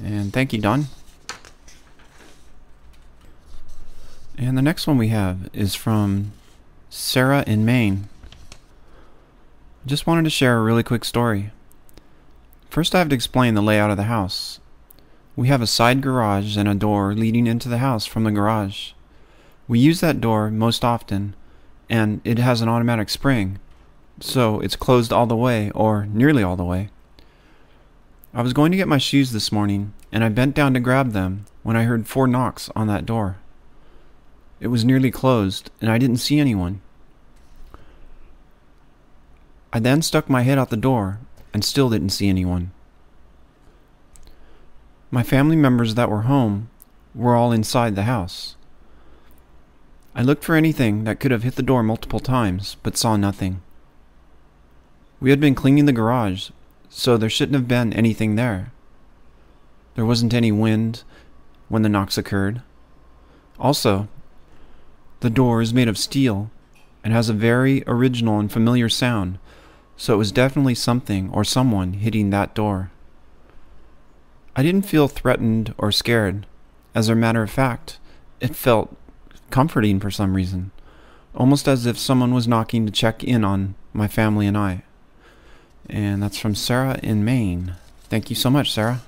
And thank you, Don. And the next one we have is from Sarah in Maine. Just wanted to share a really quick story. First, I have to explain the layout of the house. We have a side garage and a door leading into the house from the garage. We use that door most often, and it has an automatic spring, so it's closed all the way, or nearly all the way. I was going to get my shoes this morning, and I bent down to grab them when I heard 4 knocks on that door. It was nearly closed, and I didn't see anyone. I then stuck my head out the door and still didn't see anyone. My family members that were home were all inside the house. I looked for anything that could have hit the door multiple times, but saw nothing. We had been cleaning the garage, so there shouldn't have been anything there. There wasn't any wind when the knocks occurred. Also, the door is made of steel and has a very original and familiar sound, so it was definitely something or someone hitting that door. I didn't feel threatened or scared. As a matter of fact, it felt comforting for some reason, almost as if someone was knocking to check in on my family and I. And that's from Sarah in Maine. Thank you so much, Sarah.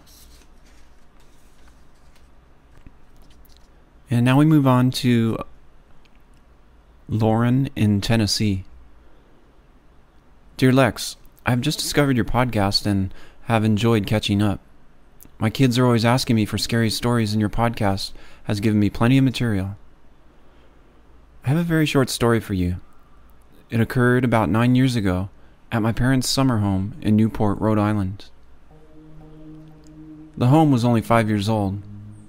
And now we move on to Lauren in Tennessee. Dear Lex, I have just discovered your podcast and have enjoyed catching up. My kids are always asking me for scary stories, and your podcast has given me plenty of material. I have a very short story for you. It occurred about 9 years ago at my parents' summer home in Newport, Rhode Island. The home was only 5 years old,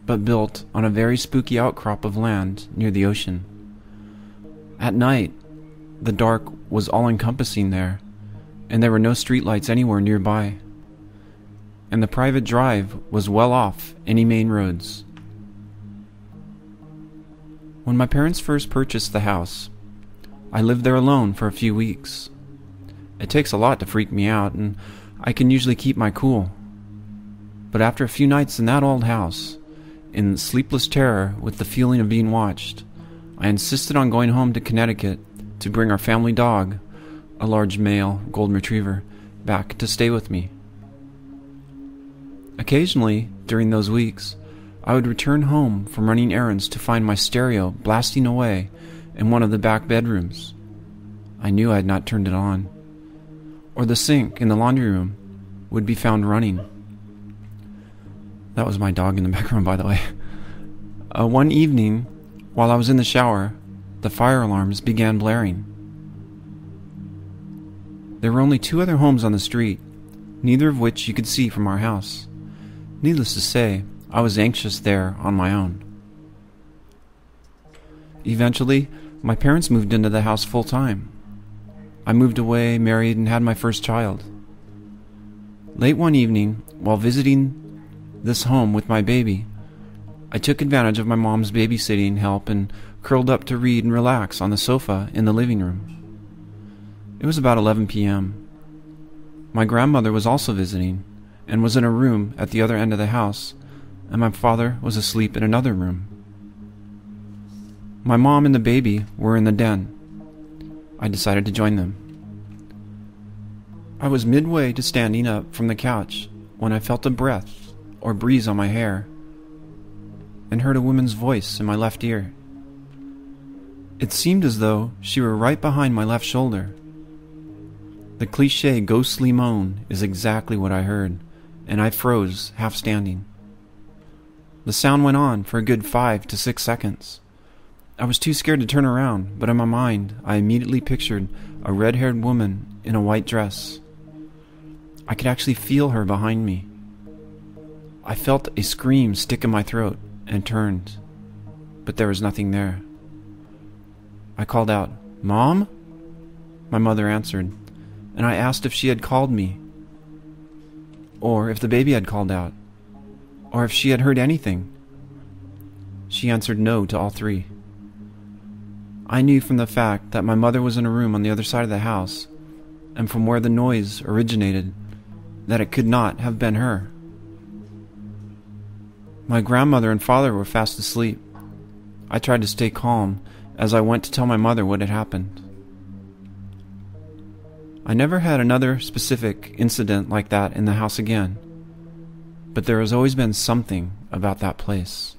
but built on a very spooky outcrop of land near the ocean. At night, the dark was all-encompassing there, and there were no streetlights anywhere nearby. And the private drive was well off any main roads. When my parents first purchased the house, I lived there alone for a few weeks. It takes a lot to freak me out, and I can usually keep my cool. But after a few nights in that old house, in sleepless terror with the feeling of being watched, I insisted on going home to Connecticut to bring our family dog, a large male golden retriever, back to stay with me. Occasionally, during those weeks, I would return home from running errands to find my stereo blasting away in one of the back bedrooms. I knew I had not turned it on. Or the sink in the laundry room would be found running. That was my dog in the background, by the way. One evening, while I was in the shower, the fire alarms began blaring. There were only 2 other homes on the street, neither of which you could see from our house. Needless to say, I was anxious there on my own. Eventually, my parents moved into the house full time. I moved away, married, and had my first child. Late one evening, while visiting this home with my baby, I took advantage of my mom's babysitting help and curled up to read and relax on the sofa in the living room. It was about 11 p.m. My grandmother was also visiting and was in a room at the other end of the house, and my father was asleep in another room. My mom and the baby were in the den. I decided to join them. I was midway to standing up from the couch when I felt a breath or breeze on my hair and heard a woman's voice in my left ear. It seemed as though she were right behind my left shoulder. The cliché ghostly moan is exactly what I heard, and I froze, half standing. The sound went on for a good 5 to 6 seconds. I was too scared to turn around, but in my mind, I immediately pictured a red-haired woman in a white dress. I could actually feel her behind me. I felt a scream stick in my throat and turned, but there was nothing there. I called out, "Mom?" My mother answered, and I asked if she had called me, or if the baby had called out, or if she had heard anything. She answered no to all 3. I knew from the fact that my mother was in a room on the other side of the house, and from where the noise originated, that it could not have been her. My grandmother and father were fast asleep. I tried to stay calm as I went to tell my mother what had happened. I never had another specific incident like that in the house again, but there has always been something about that place.